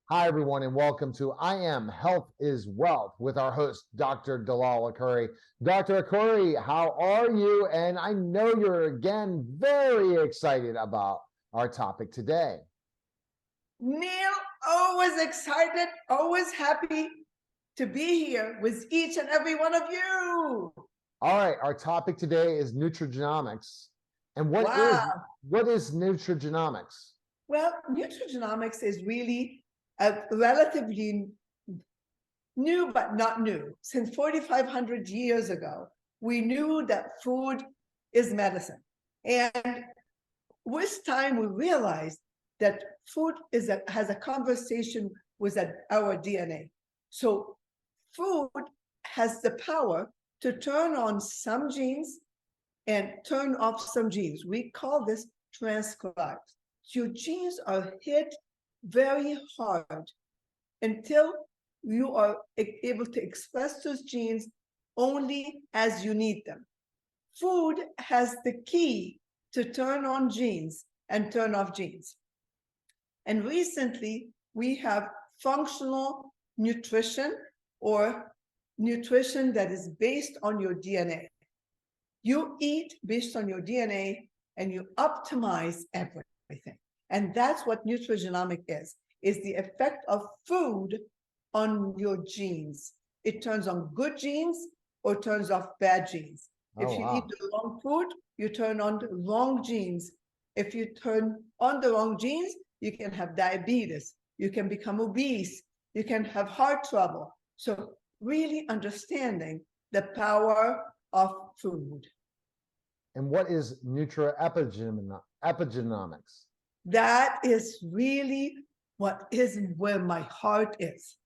Hi, everyone, and welcome to I Am Health is Wealth with our host, Dr. Dalal Akoury. Dr. Akoury, how are you? And I know you're again very excited about our topic today. Neil, always excited, always happy to be here with each and every one of you. All right, our topic today is nutrigenomics. And what Wow. is nutrigenomics? Well, nutrigenomics is really a relatively new, but not new. Since 4,500 years ago, we knew that food is medicine. And with time, we realized that food has a conversation with our DNA. So food has the power to turn on some genes and turn off some genes. We call this transcribes. Your genes are hit very hard until you are able to express those genes only as you need them. Food has the key to turn on genes and turn off genes. And recently, we have functional nutrition or nutrition that is based on your DNA. You eat based on your DNA and you optimize everything. And that's what nutrigenomic is the effect of food on your genes. It turns on good genes or turns off bad genes. If you eat the wrong food, you turn on the wrong genes. If you turn on the wrong genes, you can have diabetes, you can become obese, you can have heart trouble. So really understanding the power of food. And what is epigenomics? That is really what is where my heart is.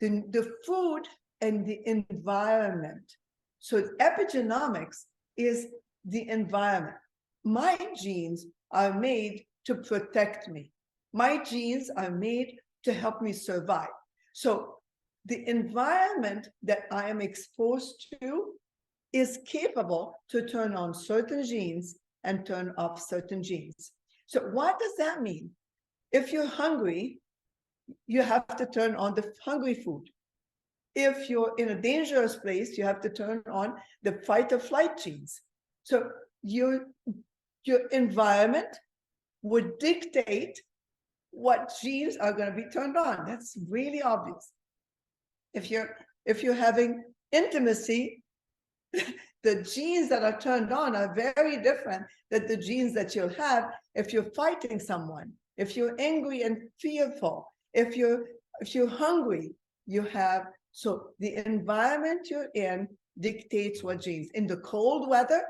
The food and the environment. So epigenomics is the environment. My genes are made to protect me. My genes are made to help me survive. So the environment that I am exposed to is capable to turn on certain genes and turn off certain genes. So what does that mean? If you're hungry, you have to turn on the hungry food. If you're in a dangerous place, you have to turn on the fight or flight genes. So your environment would dictate what genes are going to be turned on. That's really obvious. If you're having intimacy, the genes that are turned on are very different than the genes that you'll have if you're fighting someone, if you're angry and fearful, if you're hungry, you have. So the environment you're in dictates what genes. In the cold weather,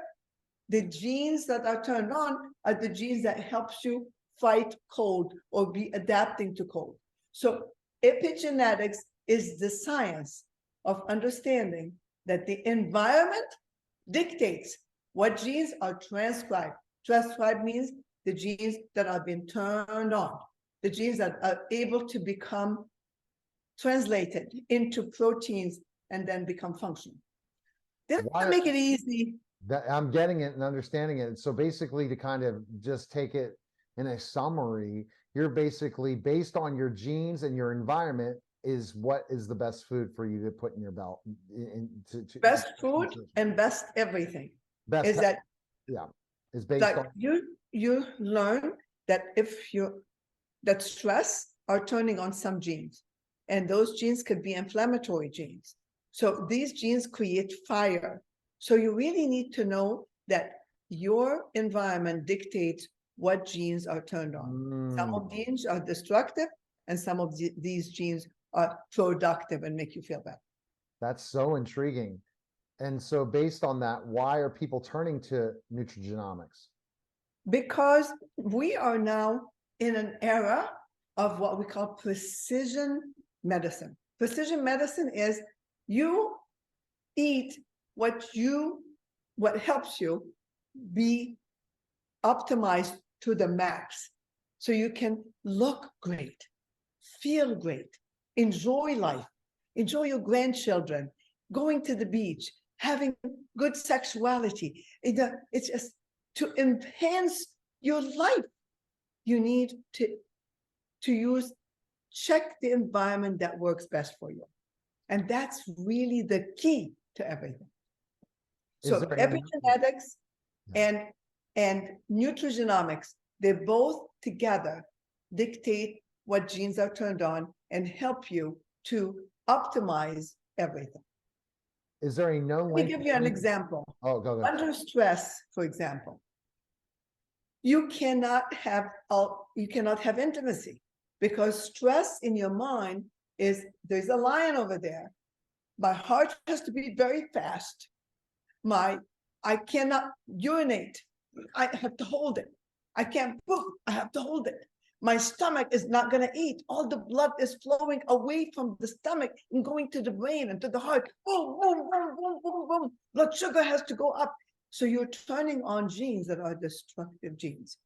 the genes that are turned on are the genes that helps you fight cold or be adapting to cold. So epigenetics is the science of understanding that the environment dictates what genes are transcribed. Transcribed means the genes that are being turned on, the genes that are able to become translated into proteins and then become functional. Did I make it easy? I'm getting it and understanding it. So basically, to kind of just take it in a summary, you're basically based on your genes and your environment is what is the best food for you to put in your belt. Best food and best everything. Best is that is based like on you learn that that stress are turning on some genes, and those genes could be inflammatory genes. So these genes create fire. So you really need to know that your environment dictates what genes are turned on. Some of genes are destructive, and some of these genes are productive and make you feel better. That's so intriguing. And so based on that, why are people turning to nutrigenomics? Because we are now in an era of what we call precision medicine. Precision medicine is you eat what helps you be optimized to the max, so you can look great, feel great, enjoy life, enjoy your grandchildren, going to the beach, having good sexuality. It's just to enhance your life. You need to use check the environment that works best for you. And that's really the key to everything. So epigenetics and nutrigenomics, they both together dictate what genes are turned on and help you to optimize everything. Is there a known Let link? me give you an example. Oh, go ahead. Under stress, for example, you cannot have intimacy, because stress in your mind is, there's a lion over there. My heart has to beat very fast. I cannot urinate. I have to hold it. I can't poop. I have to hold it. My stomach is not going to eat. All the blood is flowing away from the stomach and going to the brain and to the heart. Boom, boom, boom, boom, boom, boom. Blood sugar has to go up. So you're turning on genes that are destructive genes.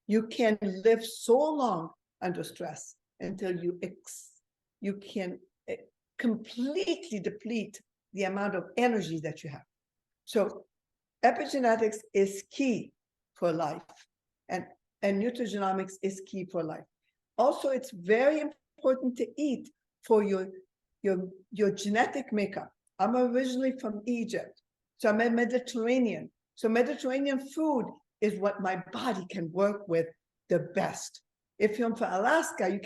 You can live so long under stress until you can completely deplete the amount of energy that you have. So epigenetics is key for life, and nutrigenomics is key for life. Also, it's very important to eat for your genetic makeup. I'm originally from Egypt, so I'm a Mediterranean. So Mediterranean food is what my body can work with the best. If you're from Alaska, you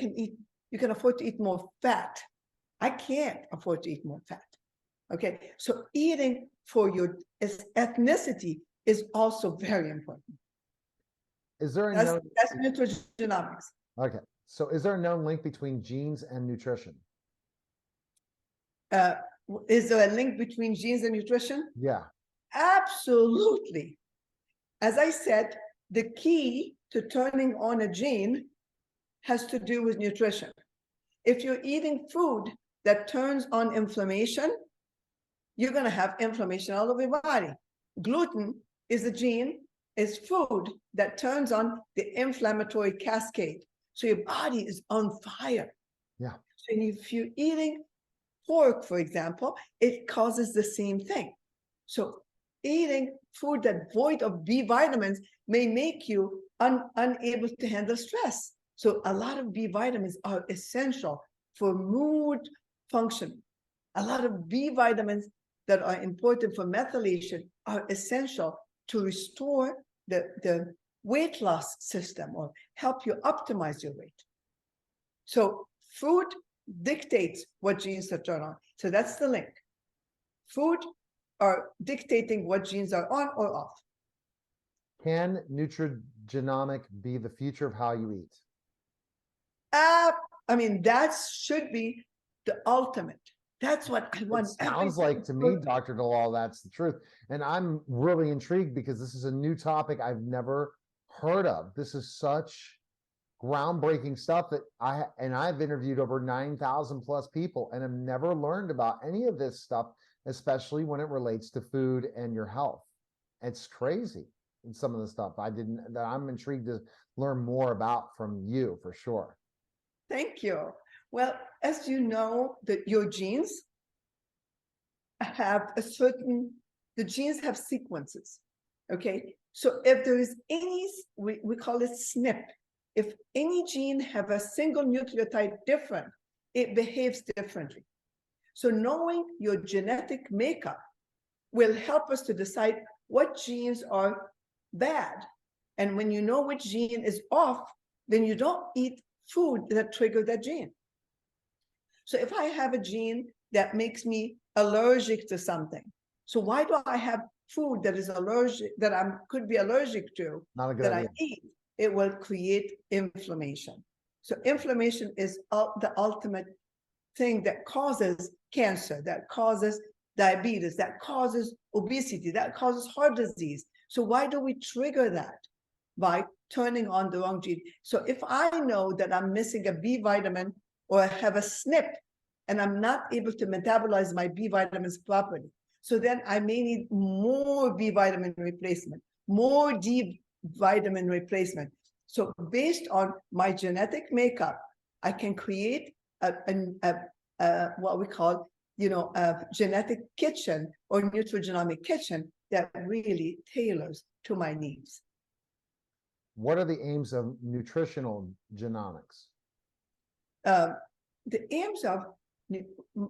can afford to eat more fat. I can't afford to eat more fat. Okay, so eating for your ethnicity is also very important. Is there that's nutrigenomics. Okay, so is there a known link between genes and nutrition? Is there a link between genes and nutrition? Yeah. Absolutely. As I said, the key to turning on a gene has to do with nutrition. If you're eating food that turns on inflammation, you're going to have inflammation all over your body. Gluten is a gene, is food that turns on the inflammatory cascade. So your body is on fire. Yeah. So if you're eating pork, for example, it causes the same thing. So eating food that's void of B vitamins may make you unable to handle stress. So a lot of B vitamins are essential for mood function. A lot of B vitamins that are important for methylation are essential to restore the weight loss system or help you optimize your weight. So food dictates what genes to turn on. So that's the link. Food are dictating what genes are on or off. Can nutrigenomic be the future of how you eat? I mean, that should be the ultimate. That's what I want. It sounds like to me, Dr. Dalal, that's the truth. And I'm really intrigued because this is a new topic I've never heard of. This is such groundbreaking stuff that I've interviewed over 9,000 plus people and have never learned about any of this stuff, especially when it relates to food and your health. It's crazy. And some of the stuff that I'm intrigued to learn more about from you for sure. Thank you. Well, as you know, that your genes have the genes have sequences. Okay. So if there is any, we call it SNP. If any gene have a single nucleotide different, it behaves differently. So knowing your genetic makeup will help us to decide what genes are bad. And when you know which gene is off, then you don't eat food that trigger that gene. So if I have a gene that makes me allergic to something, so why do I have food that is allergic, that I could be allergic to, Not a good that idea. I eat? It will create inflammation. So inflammation is the ultimate thing that causes cancer, that causes diabetes, that causes obesity, that causes heart disease. So why do we trigger that? By turning on the wrong gene. So if I know that I'm missing a B vitamin or I have a SNP and I'm not able to metabolize my B vitamins properly, so then I may need more B vitamin replacement, more D vitamin replacement. So based on my genetic makeup, I can create what we call, a genetic kitchen or nutrigenomic kitchen that really tailors to my needs. What are the aims of nutritional genomics? the aims of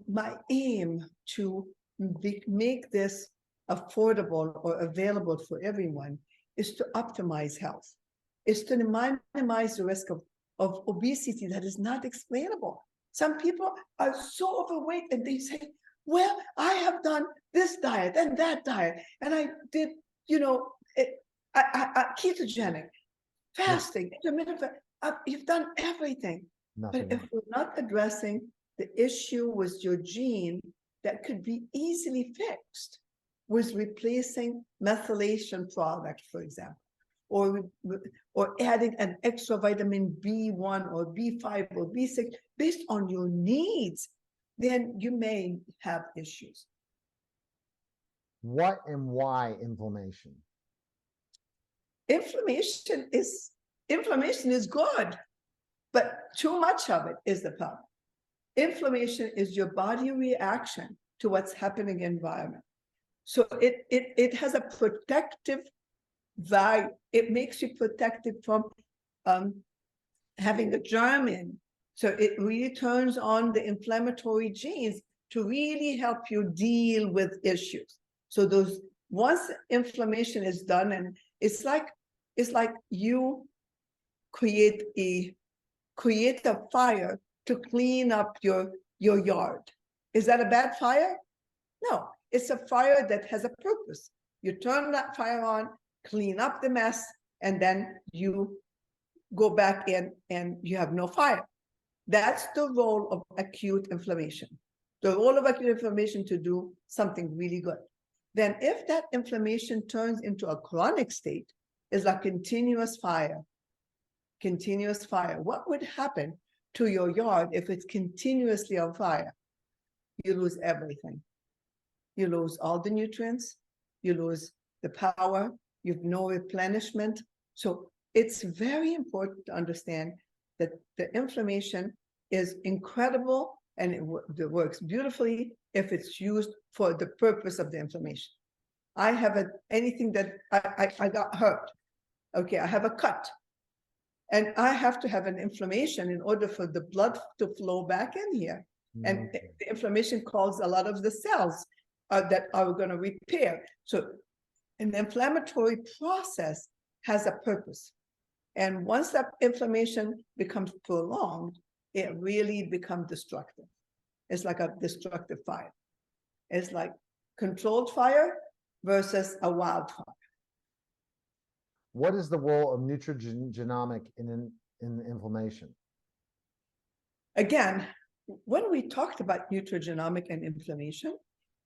my aim to make this affordable or available for everyone is to optimize health, is to minimize the risk of obesity that is not explainable. Some people are so overweight and they say, well, I have done this diet and that diet, and I did, ketogenic, fasting, intermittent fasting. You've done everything. Nothing. But if we're not addressing the issue with your gene that could be easily fixed with replacing methylation product, for example, or adding an extra vitamin B1 or B5 or B6 based on your needs, then you may have issues. What and why inflammation? Inflammation is good, but too much of it is the problem. Inflammation is your body reaction to what's happening in the environment. So it has a protective value. It makes you protected from having a germ in. So it really turns on the inflammatory genes to really help you deal with issues. So once inflammation is done, and it's like you create a fire to clean up your yard. Is that a bad fire? No, it's a fire that has a purpose. You turn that fire on, clean up the mess, and then you go back in and you have no fire. That's the role of acute inflammation. The role of acute inflammation to do something really good. Then if that inflammation turns into a chronic state, is like continuous fire. What would happen to your yard if it's continuously on fire? You lose everything. You lose all the nutrients, you lose the power, you've no replenishment. So it's very important to understand that the inflammation is incredible and it works beautifully if it's used for the purpose of the inflammation. I have anything that I got hurt. Okay, I have a cut. And I have to have an inflammation in order for the blood to flow back in here. And the inflammation causes a lot of the cells that are going to repair. So an inflammatory process has a purpose. And once that inflammation becomes prolonged, it really becomes destructive. It's like a destructive fire. It's like controlled fire versus a wildfire. What is the role of nutrigenomic in inflammation? Again, when we talked about nutrigenomic and inflammation,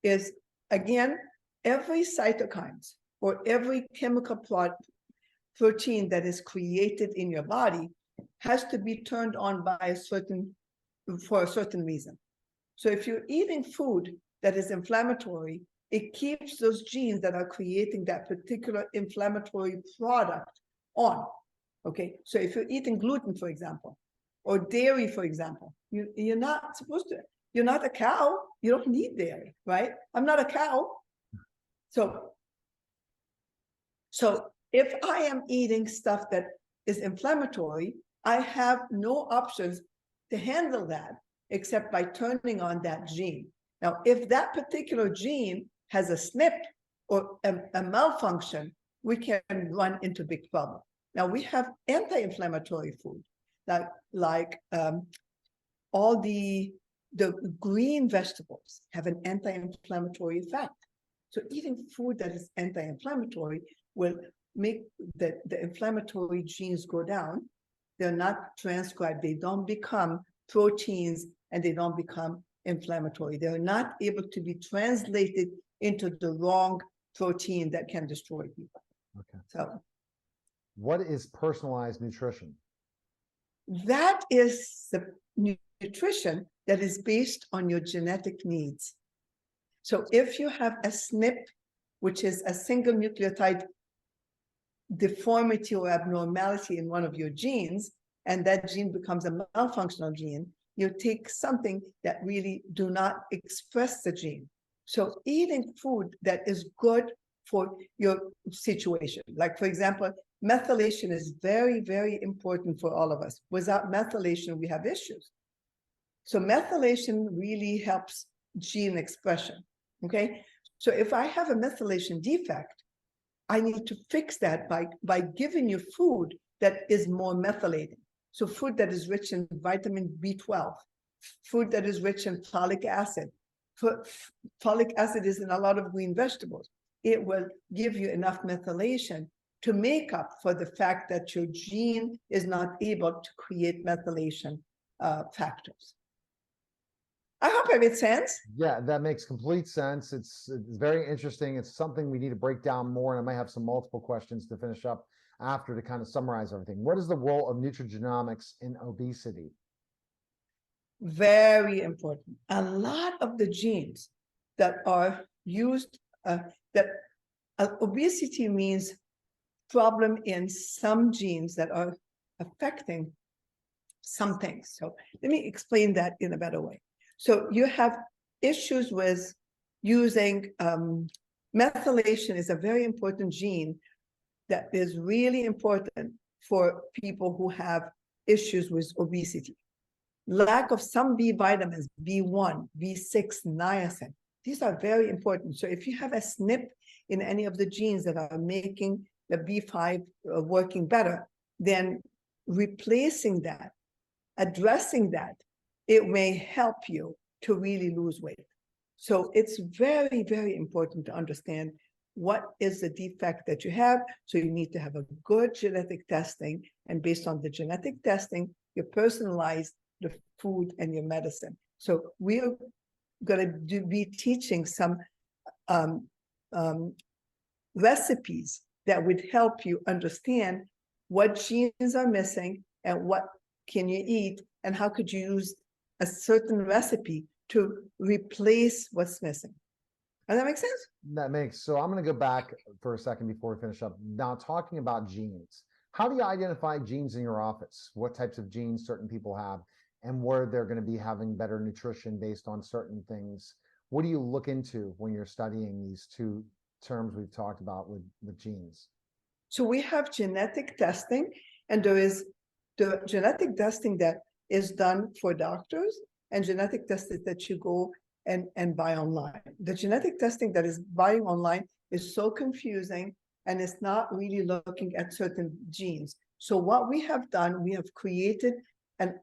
is again, every cytokines or every chemical protein that is created in your body has to be turned on for a certain reason. So if you're eating food that is inflammatory, it keeps those genes that are creating that particular inflammatory product on. Okay, so if you're eating gluten, for example, or dairy, for example, you're not supposed to. You're not a cow. You don't need dairy, right? I'm not a cow. So if I am eating stuff that is inflammatory, I have no options to handle that except by turning on that gene. Now, if that particular gene has a SNP or a malfunction, we can run into big trouble. Now, we have anti-inflammatory food, like all the green vegetables have an anti-inflammatory effect. So eating food that is anti-inflammatory will make the inflammatory genes go down. They're not transcribed. They don't become proteins and they don't become inflammatory. They're not able to be translated into the wrong protein that can destroy people. Okay. So what is personalized nutrition? That is the nutrition that is based on your genetic needs. So if you have a SNP, which is a single nucleotide deformity or abnormality in one of your genes, and that gene becomes a malfunctional gene, you take something that really do not express the gene. So eating food that is good for your situation, like for example, methylation is very, very important for all of us. Without methylation, we have issues. So methylation really helps gene expression, okay? So if I have a methylation defect, I need to fix that by giving you food that is more methylating. So food that is rich in vitamin B12, food that is rich in folic acid. Folic acid is in a lot of green vegetables. It will give you enough methylation to make up for the fact that your gene is not able to create methylation factors. I hope it made sense. Yeah, that makes complete sense. It's very interesting. It's something we need to break down more, and I might have some multiple questions to finish up after to kind of summarize everything. What is the role of nutrigenomics in obesity? Very important. A lot of the genes that are used, obesity means problem in some genes that are affecting some things. So let me explain that in a better way. So you have issues with using methylation is a very important gene that is really important for people who have issues with obesity. Lack of some B vitamins, B1, B6, niacin, these are very important. So if you have a SNP in any of the genes that are making the B5 working better, then replacing that, addressing that, it may help you to really lose weight. So it's very, very important to understand what is the defect that you have. So you need to have a good genetic testing, and based on the genetic testing, you personalize the food and your medicine. So we're going to be teaching some recipes that would help you understand what genes are missing and what can you eat and how could you use a certain recipe to replace what's missing. Does that make sense? That makes, so I'm going to go back for a second before we finish up. Now, talking about genes, how do you identify genes in your office? What types of genes certain people have, and where they're going to be having better nutrition based on certain things? What do you look into when you're studying these two terms we've talked about with genes? So we have genetic testing, and there is the genetic testing that is done for doctors and genetic testing that you go and buy online. The genetic testing that is buying online is so confusing, and it's not really looking at certain genes. So what we have done, we have created an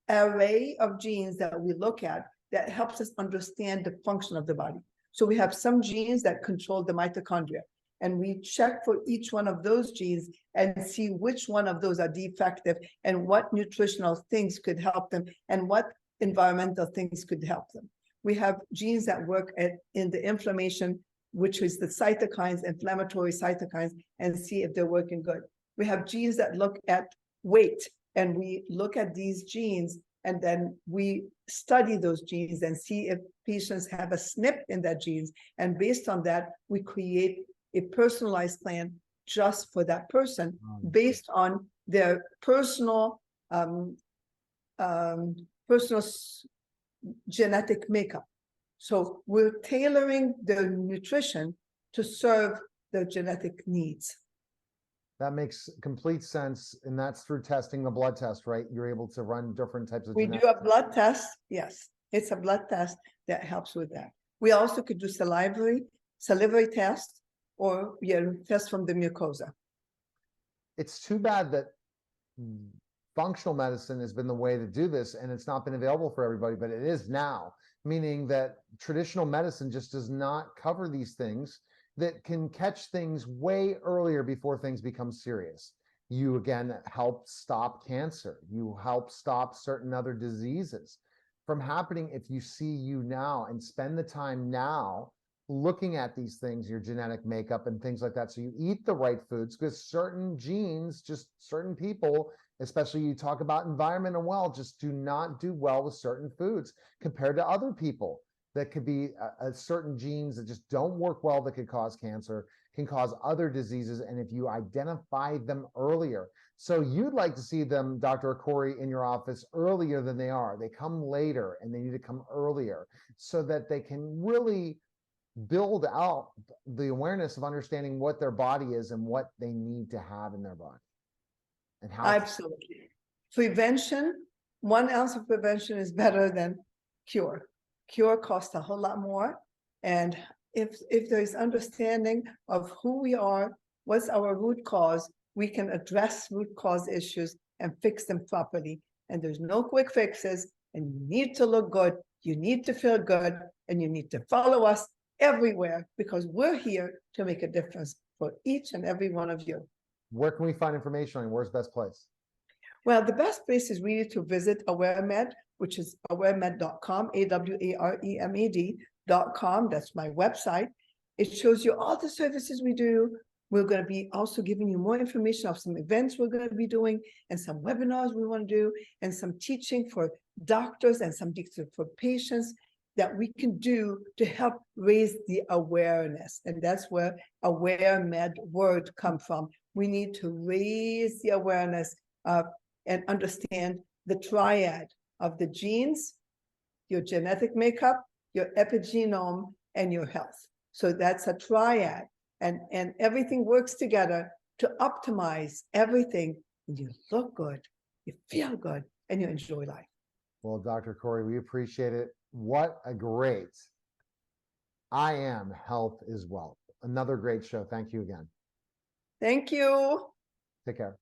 array of genes that we look at that helps us understand the function of the body. So we have some genes that control the mitochondria, and we check for each one of those genes and see which one of those are defective and what nutritional things could help them and what environmental things could help them. We have genes that work in the inflammation, which is the cytokines, inflammatory cytokines, and see if they're working good. We have genes that look at weight, and we look at these genes, and then we study those genes and see if patients have a SNP in that genes. And based on that, we create a personalized plan just for that person based on their personal genetic makeup. So we're tailoring the nutrition to serve their genetic needs. That makes complete sense, and that's through testing the blood test, right? You're able to run different types of We do a blood test. Yes, it's a blood test that helps with that. We also could do salivary test, or test from the mucosa. It's too bad that functional medicine has been the way to do this, and it's not been available for everybody, but it is now, meaning that traditional medicine just does not cover these things that can catch things way earlier before things become serious. You, again, help stop cancer. You help stop certain other diseases from happening if you see you now and spend the time now looking at these things, your genetic makeup and things like that. So you eat the right foods, because certain genes, just certain people, especially you talk about environment and well, just do not do well with certain foods compared to other people. That could be certain genes that just don't work well, that could cause cancer, can cause other diseases. And if you identify them earlier, so you'd like to see them, Dr. Akoury, in your office earlier than they are. They come later, and they need to come earlier so that they can really build out the awareness of understanding what their body is and what they need to have in their body. And how absolutely. Prevention 1 ounce of prevention is better than cure. Cure costs a whole lot more. And if there's understanding of who we are, what's our root cause, we can address root cause issues and fix them properly. And there's no quick fixes, and you need to look good, you need to feel good, and you need to follow us everywhere, because we're here to make a difference for each and every one of you. Where can we find information on where's the best place? Well, the best place is really to visit AwareMed, which is awaremed.com, AwareMed.com. That's my website. It shows you all the services we do. We're going to be also giving you more information of some events we're going to be doing, and some webinars we want to do, and some teaching for doctors and some teaching for patients that we can do to help raise the awareness. And that's where AwareMed word come from. We need to raise the awareness and understand the triad of the genes, your genetic makeup, your epigenome, and your health. So that's a triad, and everything works together to optimize everything. And you look good, you feel good, and you enjoy life. Well, Dr. Akoury, we appreciate it. What a great I Am Health is Wealth. Another great show. Thank you again. Thank you. Take care.